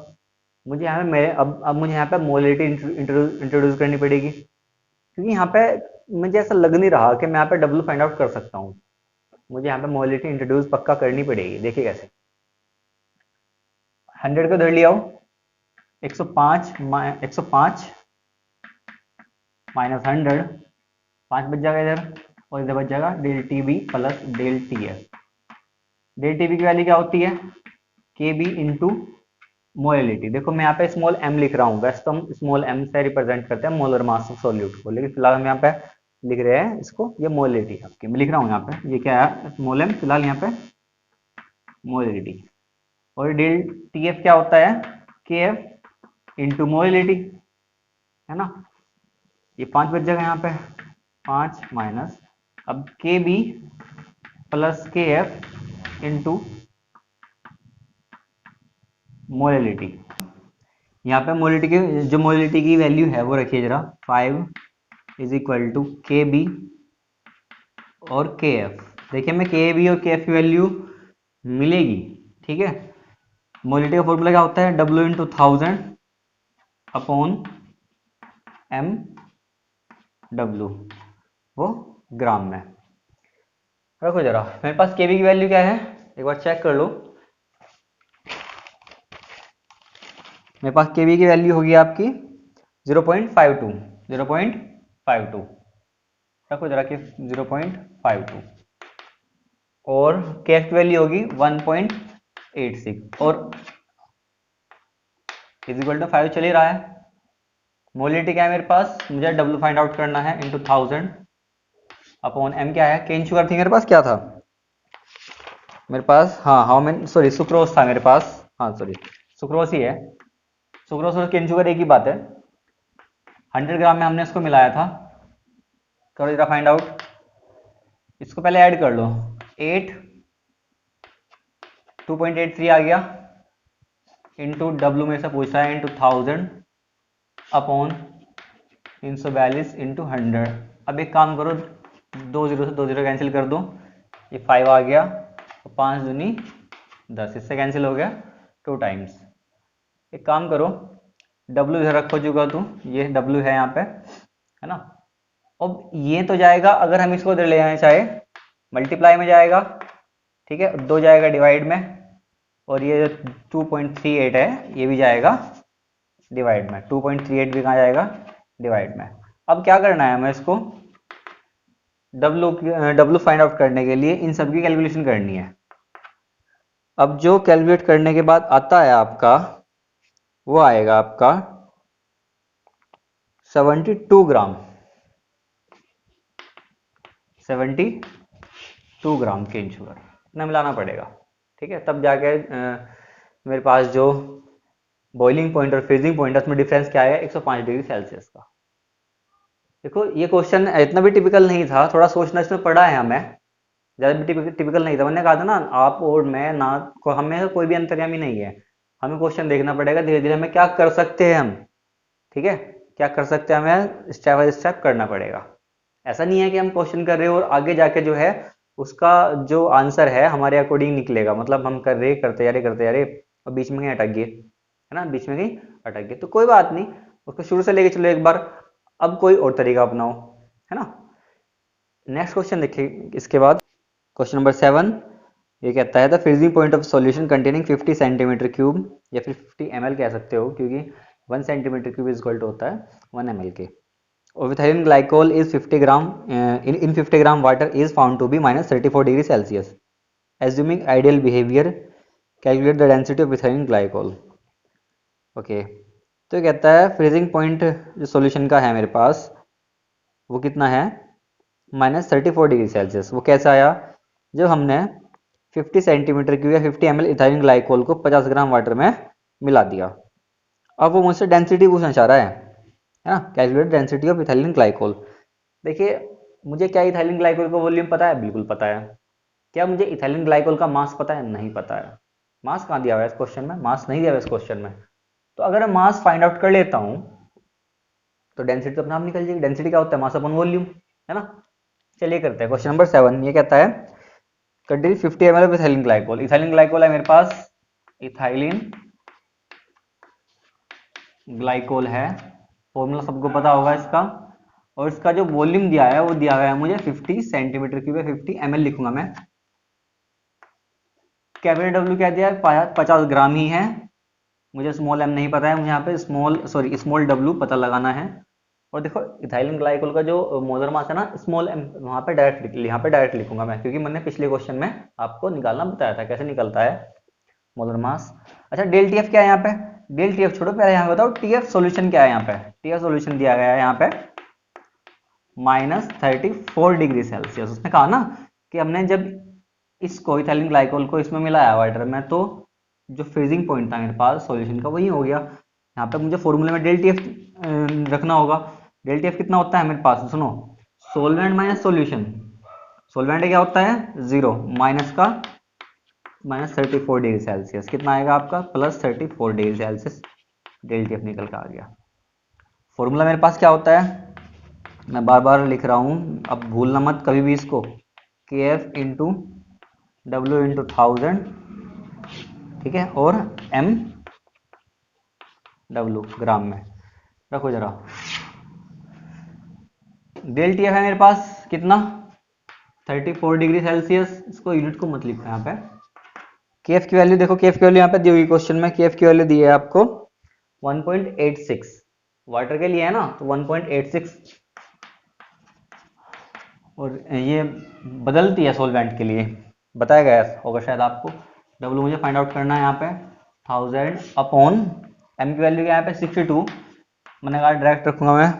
मुझे यहाँ पे मेरे अब मुझे यहाँ पे मोलिटी इंट्रोड्यूस करनी पड़ेगी, क्योंकि यहाँ पे मुझे ऐसा लग नहीं रहा कि मैं यहाँ पे डब्ल्यू फाइंड आउट कर सकता हूँ। मुझे यहाँ पे मोलिटी इंट्रोड्यूस पक्का करनी पड़ेगी। देखिए कैसे, 100 को धर लिया हो, 105 माइनस 100, 5 बच जाएगा इधर, और इधर बच जाएगा del T B plus del T F. Del T B की वैल्यू क्या होती है, के बी इंटू मोलिटी। देखो मैं यहाँ पे स्मॉल m लिख रहा हूँ, वैसे तो हम स्मॉल m से रिप्रेजेंट करते हैं मोलर मास ऑफ सॉल्यूट को, लेकिन फिलहाल हम यहाँ पे लिख रहे हैं इसको, ये मोलिटी आपकी मैं लिख रहा हूँ यहाँ पे, ये क्या है स्मॉल m, फिलहाल यहाँ पे मोलिटी। और डेल टी एफ क्या होता है, के एफ इंटू मोलिटी, है ना। ये 5 बच जाएगा यहाँ पे, 5 माइनस, अब के बी प्लस के एफ इंटू मोलिटी। यहाँ पे मोलिटी की जो मोलिटी की वैल्यू है वो रखिए जरा, 5 इज इक्वल टू के बी और के एफ। देखिए मैं के बी और के एफ की वैल्यू मिलेगी, ठीक है। मोलिटी का फॉर्मूला क्या होता है, W into 1000 upon M W, वो ग्राम में। रखो जरा, मेरे पास के बी की वैल्यू क्या है, एक बार चेक कर लो। मेरे पास के बी की वैल्यू होगी आपकी 0.52 रखो जरा कि 0.52, और के एफ की वैल्यू होगी 1.86, और इज इक्वल टू 5 चल ही रहा है। मोलिटी क्या है मेरे पास, मुझे डब्ल्यू फाइंड आउट करना है, इंटू 1000 अपॉन एम क्या है, केन शुगर थी मेरे पास, क्या था मेरे पास, हाँ हाउ मेनी, सॉरी सुक्रोज था मेरे पास, हाँ सॉरी सुक्रोज ही है। सुक्रोज और केन शुगर एक ही बात है। 100 ग्राम में हमने इसको मिलाया था, करो जरा फाइंड आउट। इसको पहले ऐड कर लो, 2.83 आ गया, इंटू डब्ल्यू में से पूछ रहा है, इंटू 1000 अपॉन 342 इंटू 100। अब एक काम करो, 2 0 से 2 0 कैंसिल कर दो, ये 5 आ गया, 5 दूनी 10, इससे कैंसिल हो गया 2 टाइम्स। एक काम करो, W इधर रखो चुका तू, ये W है यहाँ पे, है ना। अब ये तो जाएगा, अगर हम इसको इधर ले आए चाहे मल्टीप्लाई में जाएगा, ठीक है, 2 जाएगा डिवाइड में, और ये 2.38 है ये भी जाएगा डिवाइड में, 2.38 भी कहाँ जाएगा, डिवाइड में। अब क्या करना है हमें, इसको W फाइंड आउट करने के लिए इन सब की कैलकुलेशन करनी है। अब जो कैलकुलेट करने के बाद आता है आपका, वो आएगा आपका 72 ग्राम, 72 ग्राम केन शुगर इतना मिलाना पड़ेगा, ठीक है। तब जाके मेरे पास जो बॉइलिंग पॉइंट और फ्रीजिंग पॉइंट है उसमें डिफरेंस क्या आएगा, 105 डिग्री सेल्सियस का। देखो ये क्वेश्चन इतना भी टिपिकल नहीं था, थोड़ा सोचना इसमें पड़ा है हमें, ज़्यादा भी टिपिकल नहीं था। मैंने कहा था ना, आप और मैं ना को हमें कोई भी अंतर्यामी नहीं है, हमें क्वेश्चन देखना पड़ेगा धीरे धीरे, हमें क्या कर सकते हैं हम, ठीक है, क्या कर सकते हैं, हमें स्टेप बाय स्टेप करना पड़ेगा। ऐसा नहीं है कि हम क्वेश्चन कर रहे हो और आगे जाके जो है उसका जो आंसर है हमारे अकॉर्डिंग निकलेगा, मतलब हम करते जा रहे और बीच में कहीं अटक गए, है ना, बीच में कहीं अटक गए, तो कोई बात नहीं, उसको शुरू से लेके चलो एक बार। अब कोई और तरीका अपनाओ, है ना। नेक्स्ट क्वेश्चन देखिए इसके बाद, क्वेश्चन नंबर 7। ये कहता है the freezing point of solution containing 50 centimetre cube, या फिर 50 ml कह सकते हो, क्योंकि 1 centimetre cube is equal to होता है 1 ml के। और ethylene glycol is 50 gram in 50 gram water is found to be -34 degree Celsius. Assuming ideal behaviour, calculate the density of ethylene glycol. Okay, तो कहता है फ्रीजिंग पॉइंट जो solution का है मेरे पास, वो कितना है, -34 डिग्री सेल्सियस। वो कैसे आया, जब हमने 50 सेंटीमीटर क्यूब या 50 ml इथाइलिन ग्लाइकोल को 50 ग्राम वाटर में मिला दिया। अब वो मुझसे डेंसिटी पूछना चाह रहा है ना, calculate density of ethylene glycol. देखिए, मुझे क्या इथाइलिन ग्लाइकोल का वॉल्यूम पता है, बिल्कुल पता है। क्या मुझे इथाइलिन ग्लाइकोल का मास पता है, नहीं पता है। मास कहाँ दिया हुआ है इस क्वेश्चन में, मास नहीं दिया हुआ इस क्वेश्चन में। तो अगर मैं मास फाइंड आउट कर लेता हूँ तो डेंसिटी तो अपने आप निकल जाएगी। डेंसिटी क्या होता है, मास अपॉन वॉल्यूम, है ना। चलिए करते हैं क्वेश्चन नंबर 7। ये कहता है contain 50 ml of ethylene glycol. Ethylene glycol है मेरे पास, इथाइलिन ग्लाइकोल है, फॉर्मूला सबको पता होगा इसका। और इसका जो वॉल्यूम दिया है वो दिया गया है मुझे 50 सेंटीमीटर क्यूब है, 50 ml लिखूंगा मैं। कैपिटल डब्ल्यू क्या दिया है, 50 ग्राम ही है। मुझे स्मॉल एम नहीं पता है, मुझे यहाँ पे स्मॉल डब्ल्यू पता लगाना है। और देखो इथाइलिन ग्लाइकोल का जो मोलर मास है ना, स्मॉल एम, वहाँ पे डायरेक्ट लिखूंगा मैं, क्योंकि मैंने पिछले क्वेश्चन में आपको निकालना बताया था कैसे निकलता है मोलर मास। अच्छा, डेल टी एफ क्या है यहाँ पे, डेल टी एफ छोड़ो, पहले यहाँ बताओ टी एफ सोल्यूशन क्या है। यहाँ पे टी एफ सोल्यूशन दिया गया है यहाँ पे -34 डिग्री सेल्सियस। उसने कहा ना कि हमने जब इसको इथाइलिन ग्लाइकोल को इसमें मिलाया वाटर में, तो जो फ्रीजिंग पॉइंट था मेरे पास सॉल्यूशन का वही हो गया। यहाँ पे मुझे फॉर्मूले में डेल टी एफ रखना होगा। डेल टी एफ कितना होता है मेरे पास, सुनो, सोलवेंट माइनस सॉल्यूशन। सोलवेंट क्या होता है, 0 माइनस का -34 डिग्री सेल्सियस, कितना आएगा आपका +34 degree Celsius. Del T F निकल के आ गया। फॉर्मूला मेरे पास क्या होता है, मैं बार बार लिख रहा हूँ, अब भूलना मत कभी भी इसको, के एफ इंटू डब्ल्यू इंटू 1000, ठीक है, और एम डब्ल्यू ग्राम में रखो जरा। डेल टी एफ है मेरे पास कितना, 34 डिग्री सेल्सियस। इसको यूनिट को मत लिखो यहाँ पे। के एफ की वैल्यू देखो, के एफ की वैल्यू यहाँ पे दी हुई क्वेश्चन में, के एफ की वैल्यू दी है आपको 1.86, वाटर के लिए है ना, तो 1.86, और ये बदलती है सोलवेंट के लिए, बताया गया होगा शायद आपको। डब्ल्यू मुझे फाइंड आउट करना है यहाँ पे 1000 अपॉन एम की वैल्यू क्या है यहाँ पे 62, मैंने कहा डायरेक्ट रखूंगा मैं।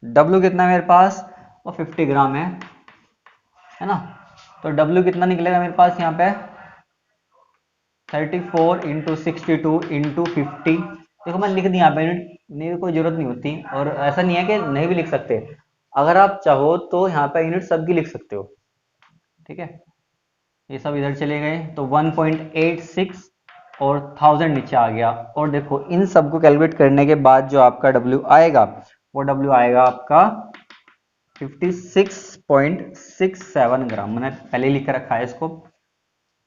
डब्ल्यू कितना है मेरे पास, वो 50 ग्राम है ना। तो डब्ल्यू कितना निकलेगा मेरे पास यहाँ पे 34 इंटू 62 इंटू 50। देखो मैं लिख दी यहाँ पे, यूनिट कोई जरूरत नहीं होती, और ऐसा नहीं है कि नहीं भी लिख सकते, अगर आप चाहो तो यहाँ पे यूनिट सबकी लिख सकते हो, ठीक है। ये सब इधर चले गए, तो 1.86 और 1000 नीचे आ गया। और देखो इन सबको कैलकुलेट करने के बाद जो आपका W आएगा, वो W आएगा आपका 56.67 ग्राम। मैंने पहले लिख कर रखा है इसको।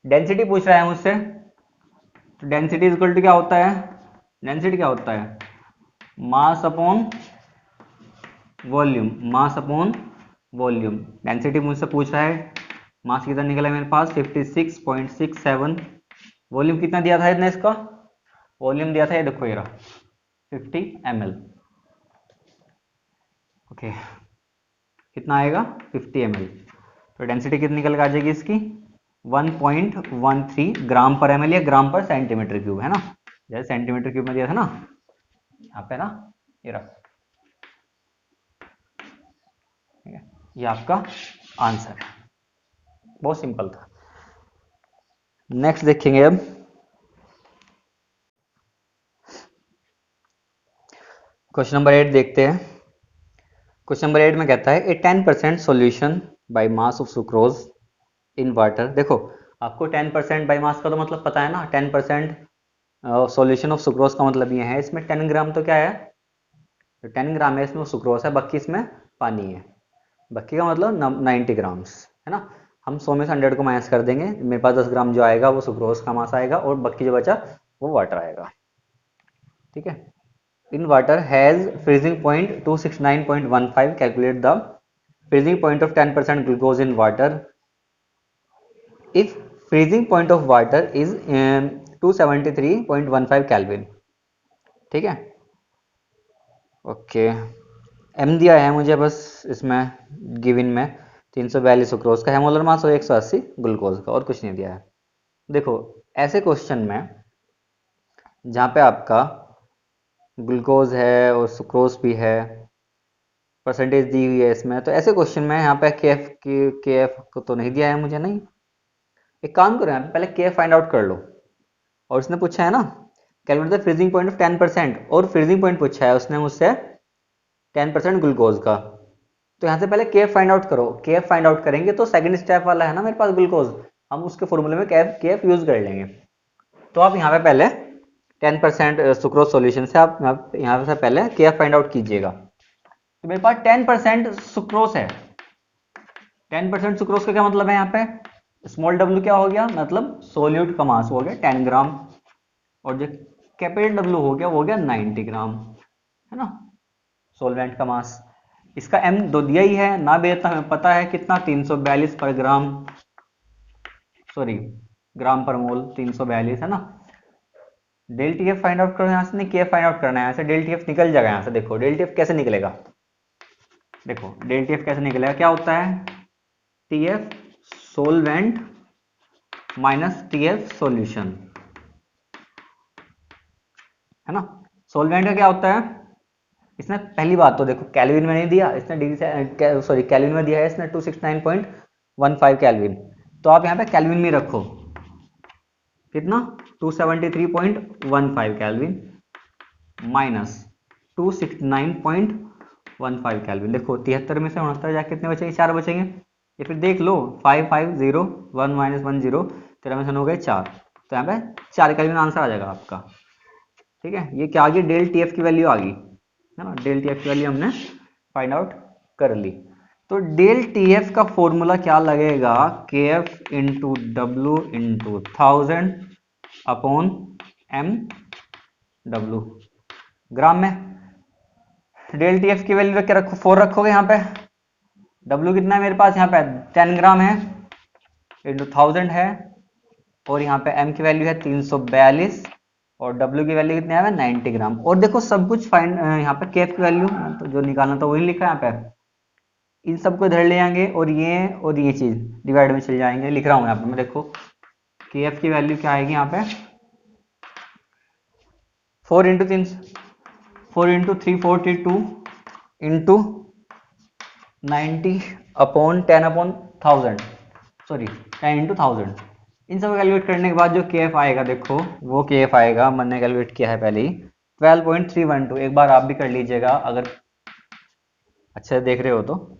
डेंसिटी पूछ रहा है मुझसे, तो डेंसिटी इक्वल टू क्या होता है, डेंसिटी क्या होता है, mass upon volume, mass upon volume. Density मुझसे पूछ रहा है, मास कितना निकला मेरे पास 56.67, वॉल्यूम कितना दिया था इतना, इसका वॉल्यूम दिया था ये देखो, ये रहा 50 ml। ओके, कितना आएगा 50 ml, तो डेंसिटी कितनी निकल के आ जाएगी इसकी 1.13 ग्राम पर ml, या ग्राम पर सेंटीमीटर क्यूब, है ना। जैसे सेंटीमीटर क्यूब में दिया था ना यहाँ पे ना, ये रहा, ठीक है। ये आपका आंसर है, बहुत सिंपल था। नेक्स्ट देखेंगे अब, क्वेश्चन नंबर 8 देखते हैं। क्वेश्चन नंबर 8 में कहता है ए 10% solution by mass of sucrose in water. देखो आपको 10% बाय मास का तो मतलब पता है ना, 10% सॉल्यूशन ऑफ सुक्रोज का मतलब ये है, इसमें 10 ग्राम तो क्या है, तो 10 ग्राम है इसमें सुक्रोज है, बाकी इसमें पानी है, बाकी का मतलब 90 ग्राम्स, है ना। हम 100 में से 100 को माइनस कर देंगे, मेरे पास 10 ग्राम जो आएगा वो सुक्रोज का मास आएगा, और बाकी जो बचा वो वाटर आएगा। ठीक है, in water has freezing point 269.15, calculate the freezing point of 10% glucose in water if freezing point of water is 273.15 Kelvin। ठीक है, ओके। एम दिया है मुझे बस इसमें गिवन में 342 सुक्रोज का है, मोलर मास और 180 ग्लूकोज का, और कुछ नहीं दिया है। देखो ऐसे क्वेश्चन में जहाँ पे आपका ग्लूकोज है और सुक्रोज भी है, परसेंटेज दी हुई है इसमें, तो ऐसे क्वेश्चन में यहाँ पे के एफ को तो नहीं दिया है मुझे, नहीं। एक काम करो, यहाँ पे पहले के एफ फाइंड आउट कर लो, और उसने पूछा है ना calculate the freezing point of 10%, और फ्रीजिंग पॉइंट पूछा है उसने मुझसे 10% ग्लूकोज का। तो यहाँ से पहले के एफ फाइंड आउट करो। के एफ फाइंड आउट करेंगे तो सेकंड स्टेप वाला है ना मेरे पास ग्लूकोज, हम उसके फॉर्मूले में के एफ यूज कर लेंगे। तो आप यहाँ पे पहले 10% सुक्रोज सॉल्यूशन से आप यहाँ से पहले के एफ फाइंड आउट कीजिएगा। तो मेरे पास 10% सुक्रोज है। 10% सुक्रोज का क्या मतलब है, यहाँ पे स्मॉल डब्ल्यू क्या हो गया, मतलब सोल्यूट का मास हो गया 10 ग्राम, और जो कैपिटल डब्ल्यू हो गया वो हो गया 90 ग्राम, है ना, सोलवेंट का मास। इसका एम दो दिया ही है ना, बेटा हमें पता है कितना 342 पर ग्राम, सॉरी ग्राम पर मोल 342 है ना। Del T F find out करो, यहाँ से नहीं के एफ फाइंड आउट करना है, यहाँ से डेल टी एफ निकल जाएगा। यहाँ से देखो डेल टी एफ कैसे निकलेगा, देखो डेल टी एफ कैसे निकलेगा, क्या होता है T F solvent minus T F solution, है ना। सोलवेंट का क्या होता है, इसने पहली बात तो देखो कैल्विन में नहीं दिया, इसने डिग्री से सॉरी कैल्विन में दिया है इसने 269.15 कैल्विन, तो आप यहाँ पे कैल्विन में रखो कितना 273.15 कैल्विन माइनस 269.15 कैल्विन। देखो 73 में से 69 जाके कितने बचेंगे, 4 बचेंगे, या फिर देख लो 5501 माइनस 10, 13 में से हो गए 4, तो यहाँ पे 4 कैल्विन आंसर आ जाएगा आपका। ठीक है, ये क्या आ गई, डेल टी एफ की वैल्यू आ गई, है ना, डेल टी एफ की वैल्यू हमने फाइंड आउट कर ली। तो डेल टी एफ का फॉर्मूला क्या लगेगा, K F into W into 1000 upon M W gram में। डेल टी एफ की वैल्यू क्या रखो, 4 रखोगे यहाँ पे, डब्ल्यू कितना है मेरे पास यहाँ पे 10 ग्राम है, इंटू 1000 है, और यहाँ पे एम की वैल्यू है 342, और W की वैल्यू कितनी है 90 ग्राम। और देखो सब कुछ फाइंड यहाँ पे केफ की वैल्यू तो जो निकालना था वही लिखा है यहाँ पे, इन सबको इधर ले आएंगे और ये चीज डिवाइड में चले जाएंगे, लिख रहा हूँ यहाँ पे मैं, देखो केएफ की वैल्यू क्या आएगी यहाँ पे 4 into 342 into 90 upon 10 upon 1000, sorry 10 into 1000। इन सब कैलकुलेट करने के बाद जो के एफ आएगा, देखो वो के एफ आएगा, मैंने कैलकुलेट किया है पहले ही 12.312। एक बार आप भी कर लीजिएगा अगर अच्छे से देख रहे हो तो।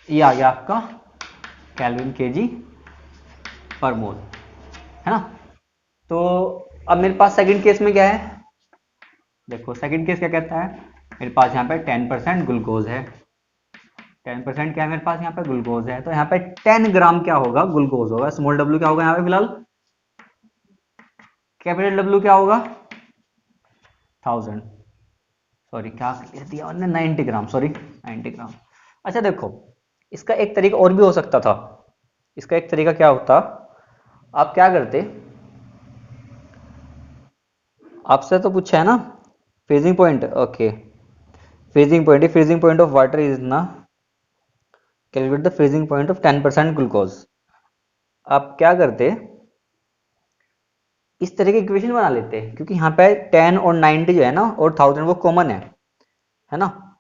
ये आ गया आपका केल्विन केजी पर मोल, है ना। तो अब मेरे पास सेकंड केस में क्या है, देखो सेकंड केस क्या कहता है, मेरे पास यहाँ पे 10% ग्लूकोज है, 10% क्या है मेरे पास यहाँ पे ग्लूकोज है, तो यहाँ पे 10 ग्राम क्या होगा ग्लूकोज होगा, स्मॉल डब्ल्यू क्या होगा यहाँ पे फिलहाल, कैपिटल डब्ल्यू क्या होगा 1000, सॉरी क्या दिया हमने 90 ग्राम, सॉरी 90 ग्राम। अच्छा देखो इसका एक तरीका और भी हो सकता था, इसका एक तरीका क्या होता, आप क्या करते, आपसे तो पूछा है ना freezing point, okay freezing point of water is ना calculate the freezing point of 10% glucose. आप क्या करते, इस तरह की इक्वेशन बना लेते, क्योंकि यहाँ पे 10 और 90 जो है ना और 1000 वो कॉमन है ना,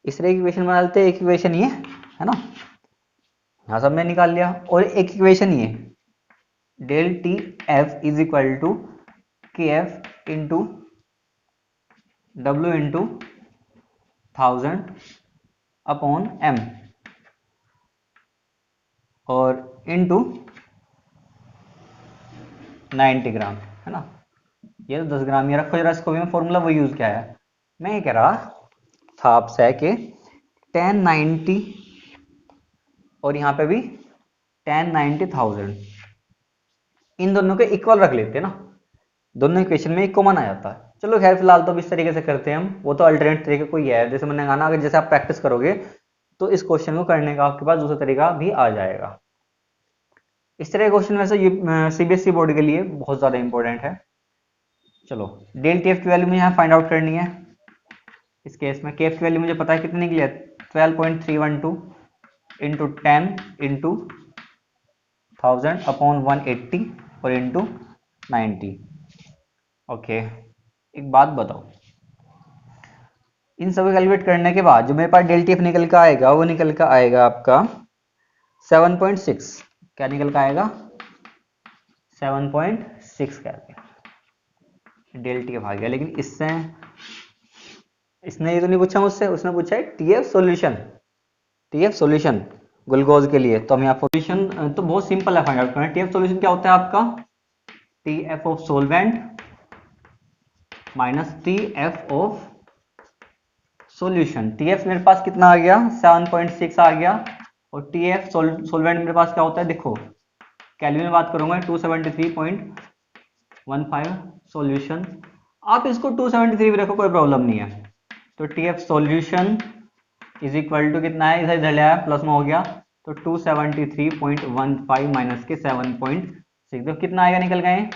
इस तरह की इक्वेशन बना लेते, एक इक्वेशन ये है ना, यहाँ सब में निकाल लिया, और एक इक्वेशन ये del T F is equal to K F into W into 1000 upon M और इंटू 90 ग्राम, है ना। ये तो 10 ग्राम ये रखो जरा, इसको भी मैं फॉर्मूला वो यूज किया है। मैं ये कह रहा था आपसे कि 1090 और यहाँ पे भी 1090,000 इन दोनों के इक्वल रख लेते ना, दोनों इक्वेशन में एक कॉमन आ जाता है। चलो खैर फिलहाल तो अब इस तरीके से करते हैं हम, वो तो अल्टरनेट तरीके कोई है, जैसे मैंने कहा ना, अगर जैसे आप प्रैक्टिस करोगे तो इस क्वेश्चन को करने का आपके पास दूसरा तरीका भी आ जाएगा। इस तरह के क्वेश्चन वैसे सीबीएसई बोर्ड के लिए बहुत ज़्यादा इंपॉर्टेंट है। चलो डेल टी एफ की वैल्यू मुझे यहाँ फाइंड आउट करनी है। इस केस में के एफ की वैल्यू मुझे पता है कितनी निकली है, 12.312 इंटू 10 इंटू 1000 अपॉन 180 और इंटू 90। ओके, एक बात बताओ, इन सभी कैलकुलेट करने के बाद जो मेरे पास डेल टी एफ निकल कर आएगा वो निकल कर आएगा आपका 7.6। क्या निकल कर आएगा? 7.6 कैलकुलेट डेल टी एफ आ गया। लेकिन इसने ये तो नहीं पूछा मुझसे, उसने पूछा है TF solution, TF solution glucose के लिए। तो हम यहाँ सॉल्यूशन तो बहुत सिंपल है फाइंड आउट करना। टीएफ सॉल्यूशन क्या होता है आपका? TF of solvent minus TF of solution. TF मेरे पास कितना आ गया? 7.6 आ गया। और टीएफ सोलवेंट मेरे पास क्या होता है देखो, कैलविन में बात करूंगा 273.15 सॉल्यूशन। आप इसको 273 भी रखो, कोई प्रॉब्लम नहीं है। तो TF solution is equal to कितना है, इधर ले आया प्लस में हो गया, तो 273.15 माइनस के 7.6, तो कितना आएगा निकल गए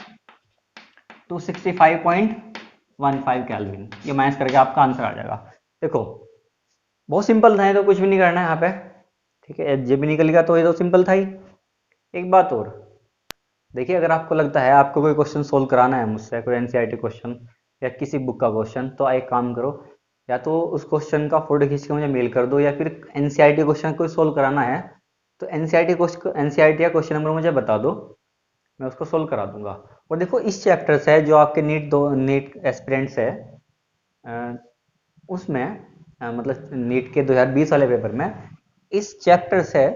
265.15 कैल्विन। ये माइनस करके आपका आंसर आ जाएगा। देखो बहुत सिंपल था, तो कुछ भी नहीं करना है यहाँ पे, ठीक है। जब भी निकल गया तो ये तो सिंपल था ही। एक बात और देखिए, अगर आपको लगता है आपको कोई क्वेश्चन सोल्व कराना है मुझसे, कोई एनसीईआरटी क्वेश्चन या किसी बुक का क्वेश्चन, तो एक काम करो, या तो उस क्वेश्चन का फोटो खींच के मुझे मेल कर दो, या फिर एनसीईआरटी क्वेश्चन कोई सोल्व कराना है तो एनसीईआरटी का क्वेश्चन नंबर मुझे बता दो, मैं उसको सोल्व करा दूंगा। और देखो इस चैप्टर से जो आपके नीट एस्पिरेंट्स है उसमें मतलब नीट के 2020 वाले पेपर में इस चैप्टर से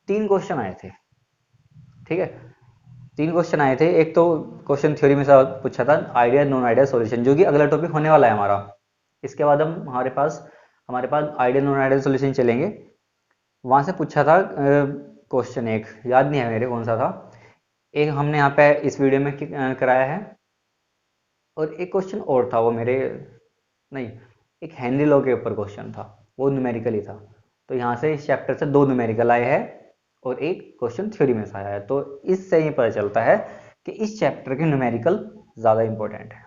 3 क्वेश्चन आए थे, ठीक है। 3 क्वेश्चन आए थे। एक तो क्वेश्चन थ्योरी में से पूछा था आइडिया नॉन आइडिया सॉल्यूशन, जो कि अगला टॉपिक होने वाला है हमारा। इसके बाद हम हमारे पास आइडिया नॉन आइडिया सॉल्यूशन चलेंगे। वहां से पूछा था क्वेश्चन, एक याद नहीं है मेरे कौन सा था, एक हमने यहाँ पे इस वीडियो में कराया है, और एक क्वेश्चन और था वो मेरे नहीं, एक हेनरी लॉ के ऊपर क्वेश्चन था, वो न्यूमेरिकल ही था। तो यहाँ से इस चैप्टर से 2 न्यूमेरिकल आए हैं और एक क्वेश्चन थ्योरी में से आया है। तो इससे ही पता चलता है कि इस चैप्टर के न्यूमेरिकल ज़्यादा इंपॉर्टेंट है।